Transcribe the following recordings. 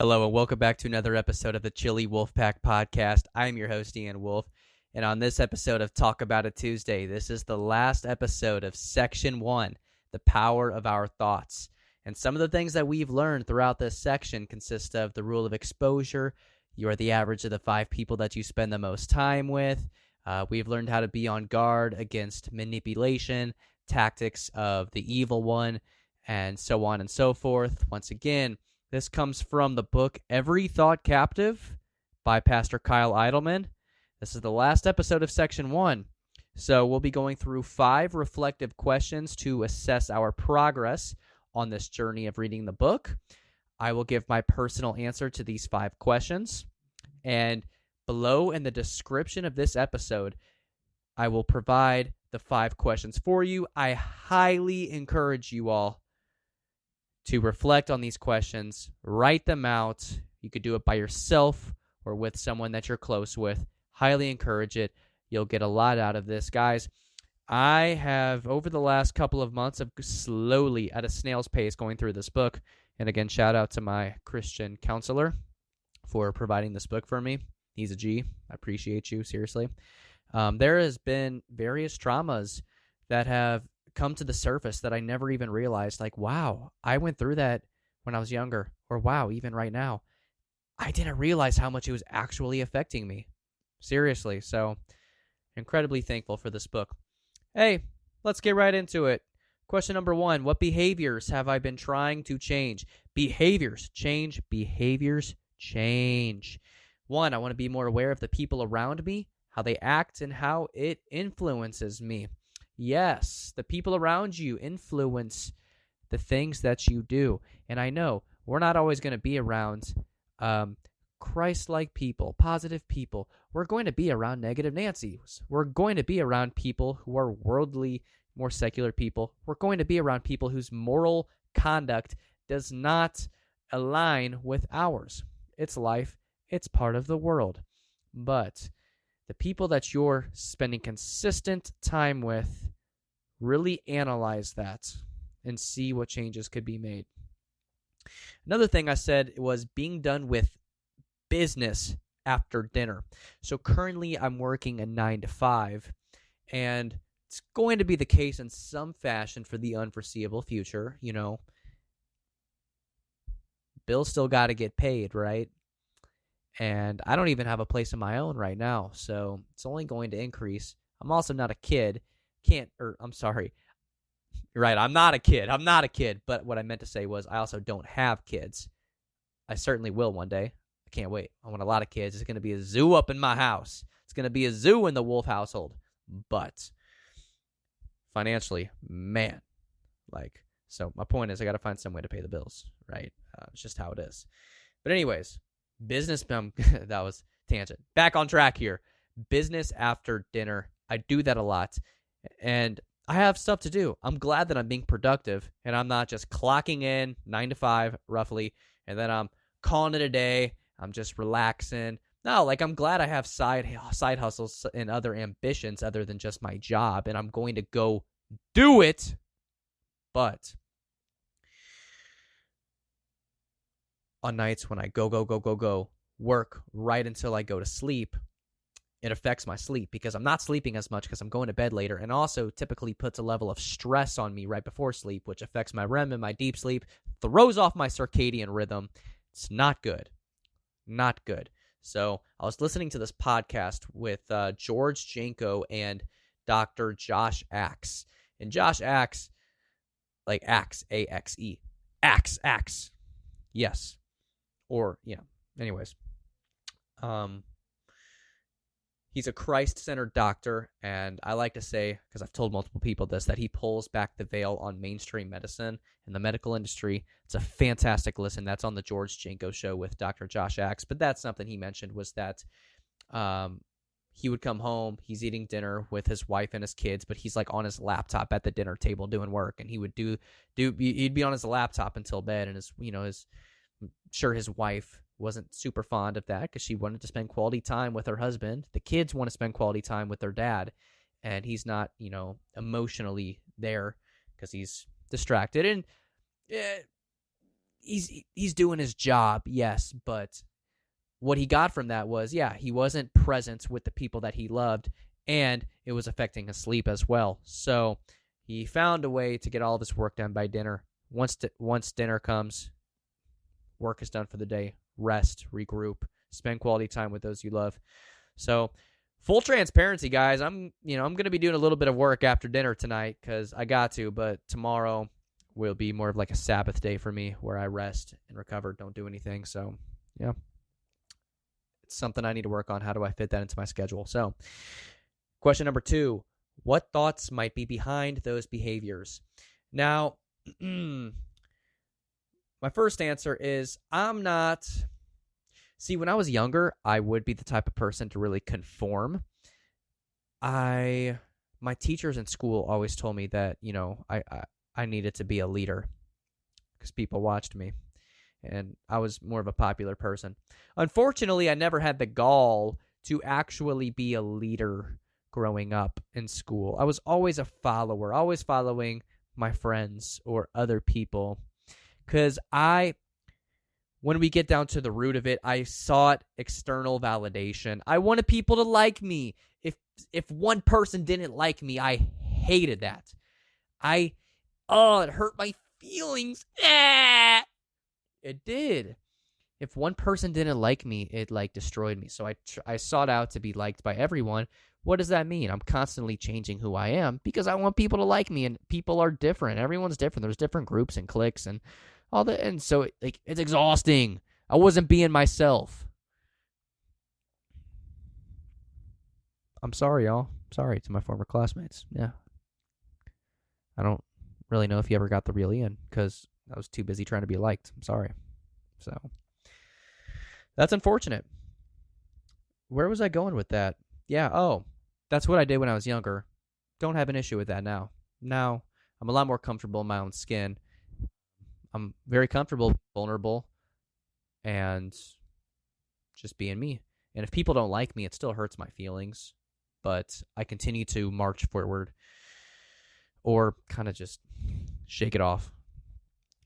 Hello and welcome back to another episode of the Chili Wolfpack podcast. I'm your host, Ian Wolf, and on this episode of Talk About It Tuesday, this is the last episode of Section 1, The Power of Our Thoughts. And some of the things that we've learned throughout this section consist of the rule of exposure. You are the average of the 5 people that you spend the most time with. We've learned how to be on guard against manipulation, tactics of the evil one, and so on and so forth. Once again, this comes from the book Every Thought Captive by Pastor Kyle Idleman. This is the last episode of Section 1. So we'll be going through 5 reflective questions to assess our progress on this journey of reading the book. I will give my personal answer to these 5 questions. And below in the description of this episode, I will provide the 5 questions for you. I highly encourage you all to reflect on these questions, write them out. You could do it by yourself or with someone that you're close with. Highly encourage it. You'll get a lot out of this. Guys, I have, over the last couple of months, of slowly, at a snail's pace, going through this book. And again, shout out to my Christian counselor for providing this book for me. He's a G. I appreciate you, seriously. There has been various traumas that have come to the surface that I never even realized. Like, wow, I went through that when I was younger. Or wow, even right now. I didn't realize how much it was actually affecting me. Seriously. So, incredibly thankful for this book. Hey, let's get right into it. Question number 1. What behaviors have I been trying to change? Behaviors change. Behaviors change. 1, I want to be more aware of the people around me, how they act, and how it influences me. Yes, the people around you influence the things that you do. And I know we're not always going to be around Christ-like people, positive people. We're going to be around negative Nancys. We're going to be around people who are worldly, more secular people. We're going to be around people whose moral conduct does not align with ours. It's life. It's part of the world. But the people that you're spending consistent time with, really analyze that and see what changes could be made. Another thing I said was being done with business after dinner. So currently I'm working a 9 to 5, and it's going to be the case in some fashion for the unforeseeable future. You know, bills still got to get paid, right? And I don't even have a place of my own right now, so it's only going to increase. I'm also not a kid. I'm sorry. You're right, I'm not a kid. But what I meant to say was I also don't have kids. I certainly will one day. I can't wait. I want a lot of kids. It's going to be a zoo up in my house. It's going to be a zoo in the Wolf household. But financially, man, so my point is I got to find some way to pay the bills, right? It's just how it is. But anyways, business, that was tangent. Back on track here. Business after dinner. I do that a lot. And I have stuff to do. I'm glad that I'm being productive and I'm not just clocking in 9 to 5 roughly, and then I'm calling it a day. I'm just relaxing. No, I'm glad I have side hustles and other ambitions other than just my job, and I'm going to go do it. But on nights when I go, work right until I go to sleep, it affects my sleep because I'm not sleeping as much because I'm going to bed later, and also typically puts a level of stress on me right before sleep, which affects my REM and my deep sleep, throws off my circadian rhythm. It's not good. Not good. So I was listening to this podcast with George Janko and Dr. Josh Axe. And Josh Axe, like Axe, A-X-E. Axe. Yes. Or, yeah. Anyways. He's a Christ-centered doctor, and I like to say, because I've told multiple people this, that he pulls back the veil on mainstream medicine and the medical industry. It's a fantastic listen. That's on the George Janko show with Dr. Josh Axe. But that's something he mentioned was that he would come home, he's eating dinner with his wife and his kids, but he's on his laptop at the dinner table doing work, and he would he'd be on his laptop until bed, and I'm sure his wife wasn't super fond of that because she wanted to spend quality time with her husband. The kids want to spend quality time with their dad, and he's not, emotionally there because he's distracted. And he's doing his job, yes, but what he got from that was, he wasn't present with the people that he loved, and it was affecting his sleep as well. So he found a way to get all of his work done by dinner. Once dinner comes, work is done for the day. Rest, regroup, spend quality time with those you love. So full transparency, guys, I'm going to be doing a little bit of work after dinner tonight because I got to, but tomorrow will be more of like a Sabbath day for me where I rest and recover, don't do anything. So, yeah, it's something I need to work on. How do I fit that into my schedule? So, question number 2, what thoughts might be behind those behaviors? Now, my first answer is I'm not... See, when I was younger, I would be the type of person to really conform. My teachers in school always told me that, I needed to be a leader because people watched me, and I was more of a popular person. Unfortunately, I never had the gall to actually be a leader growing up in school. I was always a follower, always following my friends or other people, because when we get down to the root of it, I sought external validation. I wanted people to like me. If one person didn't like me, I hated that. It hurt my feelings. It did. If one person didn't like me, it destroyed me. So I sought out to be liked by everyone. What does that mean? I'm constantly changing who I am because I want people to like me, and people are different. Everyone's different. There's different groups and cliques and all that, and so it's exhausting. I wasn't being myself. I'm sorry, y'all. Sorry to my former classmates. Yeah. I don't really know if you ever got the real Ian because I was too busy trying to be liked. I'm sorry. So that's unfortunate. Where was I going with that? Yeah, that's what I did when I was younger. Don't have an issue with that now. Now I'm a lot more comfortable in my own skin. I'm very comfortable, vulnerable, and just being me. And if people don't like me, it still hurts my feelings. But I continue to march forward or kind of just shake it off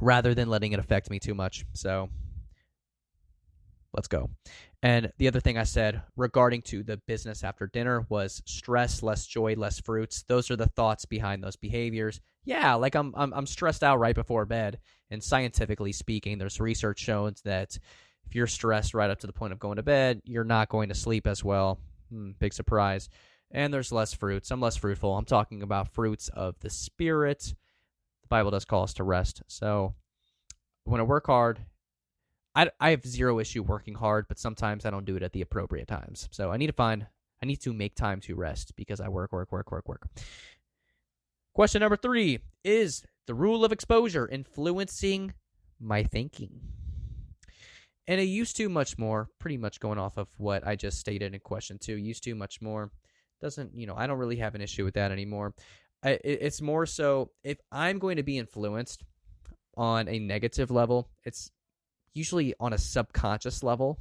rather than letting it affect me too much. So let's go. And the other thing I said regarding to the business after dinner was stress, less joy, less fruits. Those are the thoughts behind those behaviors. Yeah, like I'm stressed out right before bed. And scientifically speaking, there's research shows that if you're stressed right up to the point of going to bed, you're not going to sleep as well. Big surprise. And there's less fruits. I'm less fruitful. I'm talking about fruits of the Spirit. The Bible does call us to rest. So when I work hard, I have zero issue working hard, but sometimes I don't do it at the appropriate times. So I need to make time to rest because I work. Question number 3, is the rule of exposure influencing my thinking? And it used to much more, pretty much going off of what I just stated in question 2, used to much more. Doesn't, I don't really have an issue with that anymore. It's more so if I'm going to be influenced on a negative level, it's usually on a subconscious level,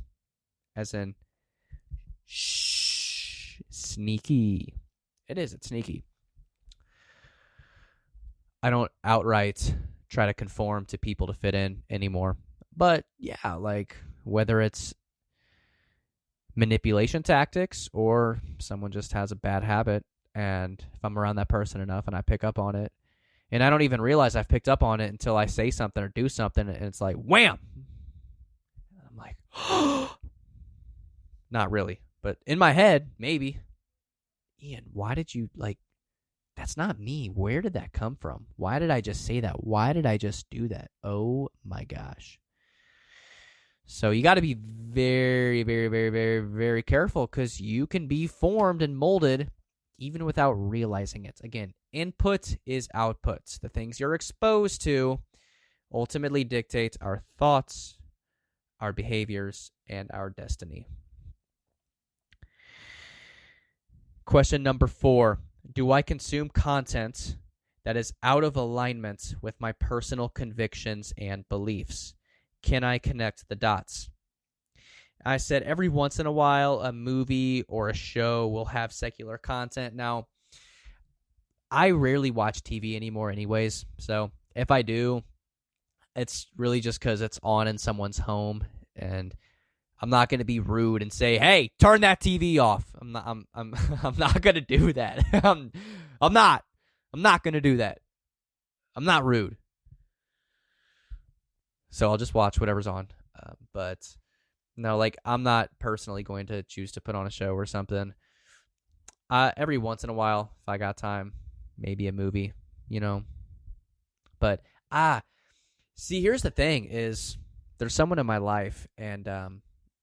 as in, sneaky. It's sneaky. I don't outright try to conform to people to fit in anymore. But yeah, like whether it's manipulation tactics or someone just has a bad habit, and if I'm around that person enough and I pick up on it, and I don't even realize I've picked up on it until I say something or do something, and it's like, wham! I'm like, not really. But in my head, maybe. Ian, why did you, that's not me. Where did that come from? Why did I just say that? Why did I just do that? Oh my gosh. So you got to be very, very, very, very, very careful because you can be formed and molded even without realizing it. Again, input is output. The things you're exposed to ultimately dictate our thoughts, our behaviors, and our destiny. Question number 4. Do I consume content that is out of alignment with my personal convictions and beliefs? Can I connect the dots? I said every once in a while, a movie or a show will have secular content. Now, I rarely watch TV anymore anyways, so if I do, it's really just because it's on in someone's home, and I'm not going to be rude and say, "Hey, turn that TV off." I'm not. I'm not going to do that. I'm not. I'm not going to do that. I'm not rude. So I'll just watch whatever's on. But no, like, I'm not personally going to choose to put on a show or something. Every once in a while, if I got time, maybe a movie, you know. But see, here's the thing: is there's someone in my life, and I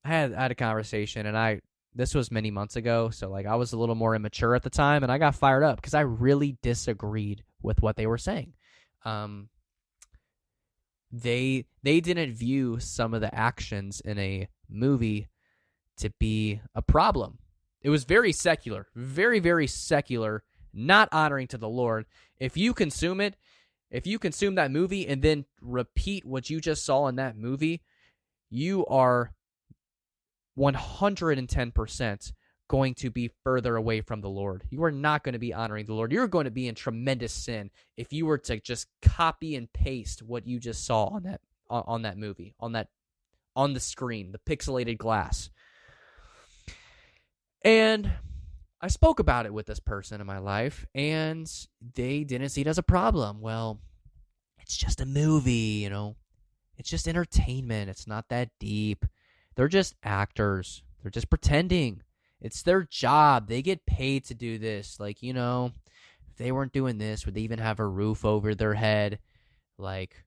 had a conversation, and this was many months ago, so like I was a little more immature at the time, and I got fired up because I really disagreed with what they were saying. They didn't view some of the actions in a movie to be a problem. It was very secular, very, very secular, not honoring to the Lord. If you consume that movie and then repeat what you just saw in that movie, you are 110% going to be further away from the Lord. You are not going to be honoring the Lord. You're going to be in tremendous sin if you were to just copy and paste what you just saw on that movie, on the screen, the pixelated glass. And I spoke about it with this person in my life, and they didn't see it as a problem. Well, it's just a movie, It's just entertainment. It's not that deep. They're just actors. They're just pretending. It's their job. They get paid to do this. Like, if they weren't doing this, would they even have a roof over their head? Like,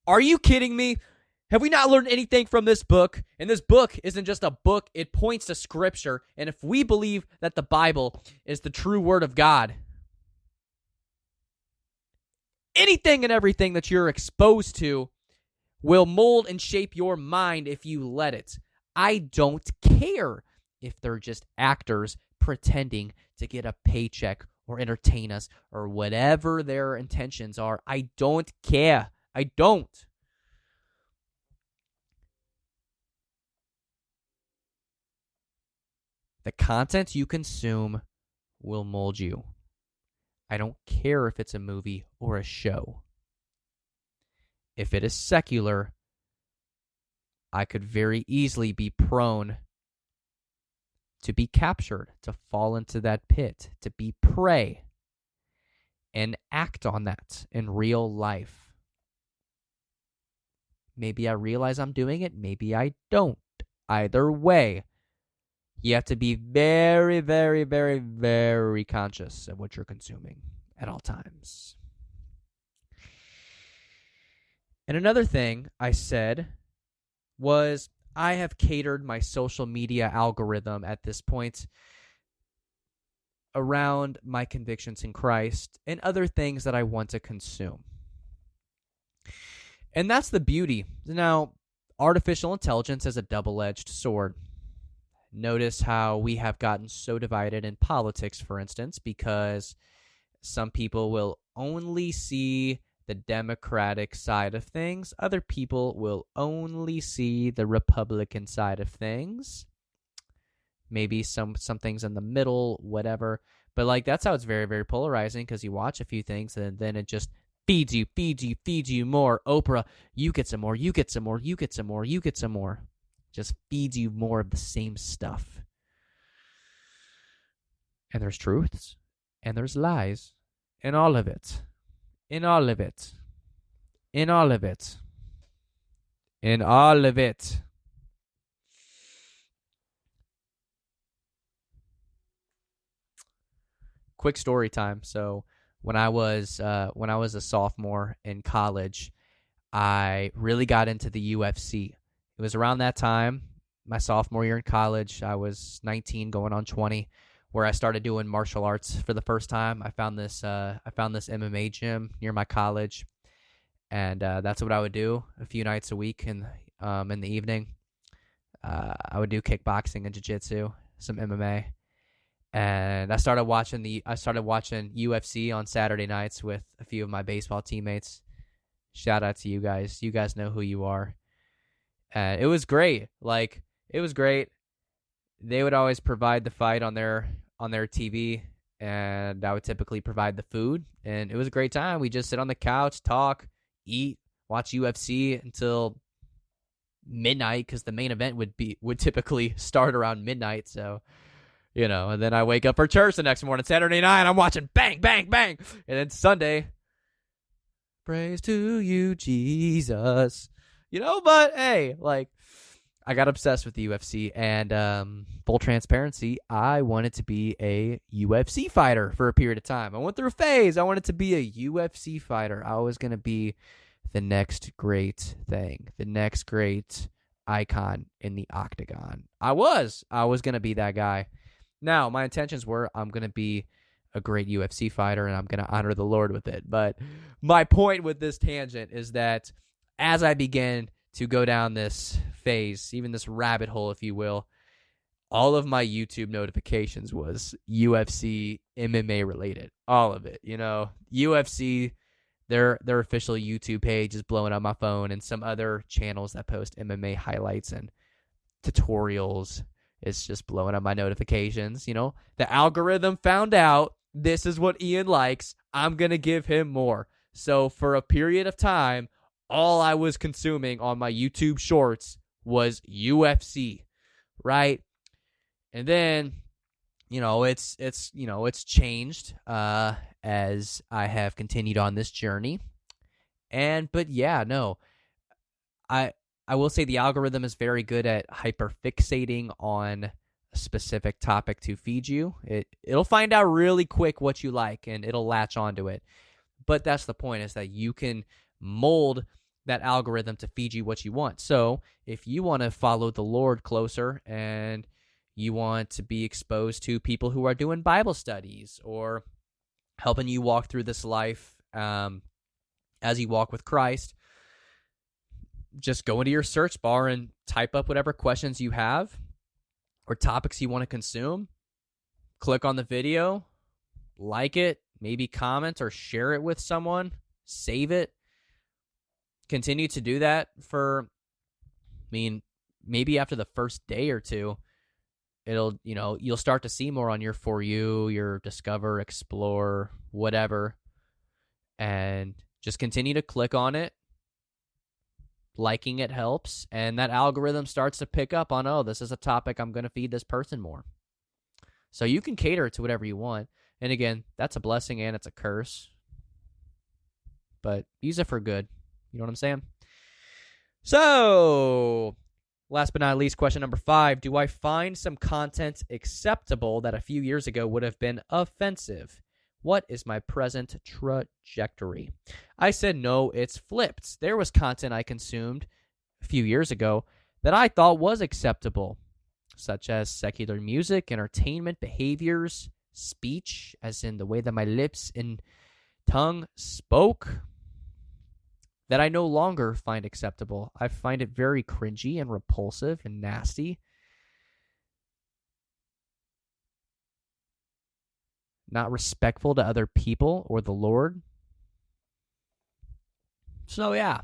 are you kidding me? Have we not learned anything from this book? And this book isn't just a book. It points to Scripture. And if we believe that the Bible is the true Word of God, anything and everything that you're exposed to will mold and shape your mind if you let it. I don't care if they're just actors pretending to get a paycheck or entertain us or whatever their intentions are. I don't care. I don't. The content you consume will mold you. I don't care if it's a movie or a show. If it is secular, I could very easily be prone to be captured, to fall into that pit, to be prey, and act on that in real life. Maybe I realize I'm doing it, maybe I don't. Either way, you have to be very, very, very, very conscious of what you're consuming at all times. And another thing I said was I have catered my social media algorithm at this point around my convictions in Christ and other things that I want to consume. And that's the beauty. Now, artificial intelligence is a double-edged sword. Notice how we have gotten so divided in politics, for instance, because some people will only see the Democratic side of things. Other people will only see the Republican side of things. Maybe some things in the middle, whatever. But like that's how it's very, very polarizing because you watch a few things and then it just feeds you more. Oprah, you get some more, you get some more, you get some more, you get some more. Just feeds you more of the same stuff. And there's truths and there's lies in all of it. In all of it. In all of it. In all of it. Quick story time. So when I was a sophomore in college, I really got into the UFC. It was around that time, my sophomore year in college. I was 19 going on 20. Where I started doing martial arts for the first time. I found this MMA gym near my college, and that's what I would do a few nights a week in the evening. I would do kickboxing and jiu-jitsu, some MMA, and I started watching UFC on Saturday nights with a few of my baseball teammates. Shout out to you guys. You guys know who you are. It was great. It was great. They would always provide the fight on their TV, and I would typically provide the food, and it was a great time. We just sit on the couch, talk, eat, watch UFC until midnight because the main event would typically start around midnight. So, and then I wake up for church the next morning, Saturday night, I'm watching bang, bang, bang. And then Sunday, praise to you, Jesus. But hey, I got obsessed with the UFC, and full transparency, I wanted to be a UFC fighter for a period of time. I went through a phase. I wanted to be a UFC fighter. I was going to be the next great thing, the next great icon in the octagon. I was going to be that guy. Now, my intentions were I'm going to be a great UFC fighter, and I'm going to honor the Lord with it. But my point with this tangent is that as I began to go down this phase, even this rabbit hole, if you will, all of my YouTube notifications was UFC, MMA related, all of it. UFC, their official YouTube page is blowing up my phone, and some other channels that post MMA highlights and tutorials is just blowing up my notifications. The algorithm found out this is what Ian likes. I'm going to give him more. So for a period of time, all I was consuming on my YouTube shorts was UFC, right? And then, it's changed as I have continued on this journey. But yeah, no, I will say the algorithm is very good at hyperfixating on a specific topic to feed you. It'll find out really quick what you like, and it'll latch onto it. But that's the point, is that you can mold that algorithm to feed you what you want. So if you want to follow the Lord closer and you want to be exposed to people who are doing Bible studies or helping you walk through this life as you walk with Christ, just go into your search bar and type up whatever questions you have or topics you want to consume. Click on the video, like it, maybe comment or share it with someone, save it. Continue to do that for, maybe after the first day or two, you'll start to see more on your For You, your Discover, Explore, whatever, and just continue to click on it. Liking it helps, and that algorithm starts to pick up on, this is a topic I'm going to feed this person more. So you can cater it to whatever you want. And again, that's a blessing and it's a curse, but use it for good. You know what I'm saying? So, last but not least, question number 5. Do I find some content acceptable that a few years ago would have been offensive? What is my present trajectory? I said no, it's flipped. There was content I consumed a few years ago that I thought was acceptable, such as secular music, entertainment, behaviors, speech, as in the way that my lips and tongue spoke, that I no longer find acceptable. I find it very cringy and repulsive and nasty. Not respectful to other people or the Lord. So, yeah.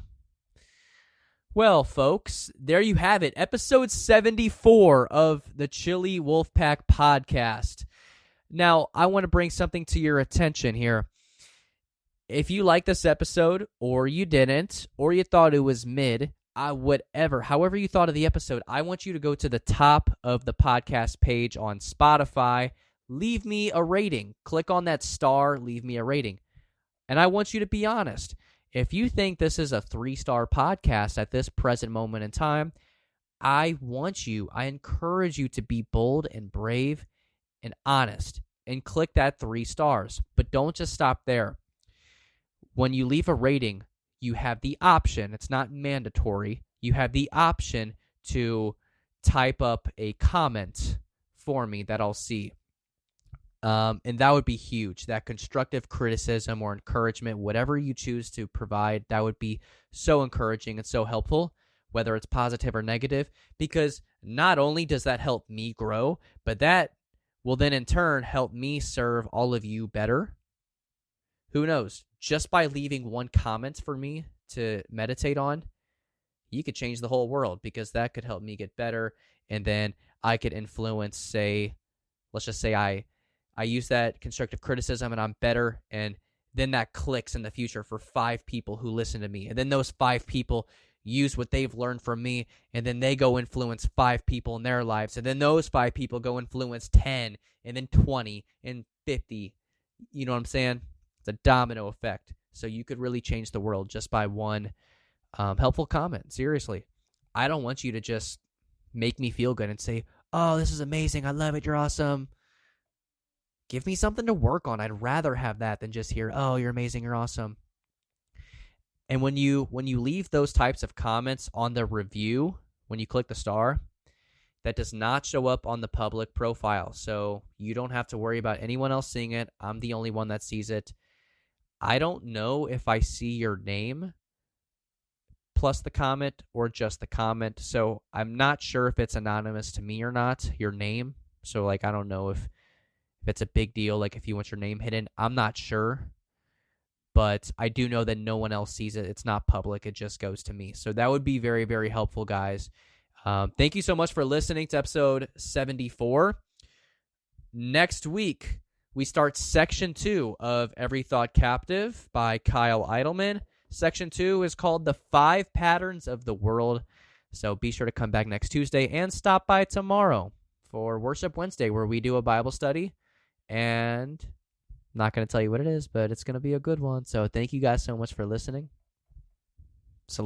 Well, folks, there you have it. Episode 74 of the Chili Wolfpack podcast. Now, I want to bring something to your attention here. If you like this episode, or you didn't, or you thought it was mid, however you thought of the episode, I want you to go to the top of the podcast page on Spotify, leave me a rating. Click on that star, leave me a rating. And I want you to be honest. If you think this is a 3-star podcast at this present moment in time, I encourage you to be bold and brave and honest and click that 3 stars. But don't just stop there. When you leave a rating, you have the option, it's not mandatory, you have the option to type up a comment for me that I'll see. And that would be huge. That constructive criticism or encouragement, whatever you choose to provide, that would be so encouraging and so helpful, whether it's positive or negative, because not only does that help me grow, but that will then in turn help me serve all of you better. Who knows? Just by leaving one comment for me to meditate on, you could change the whole world, because that could help me get better. And then I could influence, let's just say I use that constructive criticism and I'm better, and then that clicks in the future for 5 people who listen to me. And then those 5 people use what they've learned from me, and then they go influence 5 people in their lives. And then those 5 people go influence 10, and then 20, and 50. You know what I'm saying? It's a domino effect. So you could really change the world just by one helpful comment. Seriously. I don't want you to just make me feel good and say, oh, this is amazing. I love it. You're awesome. Give me something to work on. I'd rather have that than just hear, oh, you're amazing. You're awesome. And when you leave those types of comments on the review, when you click the star, that does not show up on the public profile. So you don't have to worry about anyone else seeing it. I'm the only one that sees it. I don't know if I see your name plus the comment or just the comment. So I'm not sure if it's anonymous to me or not, your name. So like, I don't know if it's a big deal, like if you want your name hidden. I'm not sure. But I do know that no one else sees it. It's not public. It just goes to me. So that would be very, very helpful, guys. Thank you so much for listening to episode 74. Next week, we start section 2 of Every Thought Captive by Kyle Idleman. Section 2 is called The 5 Patterns of the World. So be sure to come back next Tuesday and stop by tomorrow for Worship Wednesday, where we do a Bible study. And I'm not going to tell you what it is, but it's going to be a good one. So thank you guys so much for listening.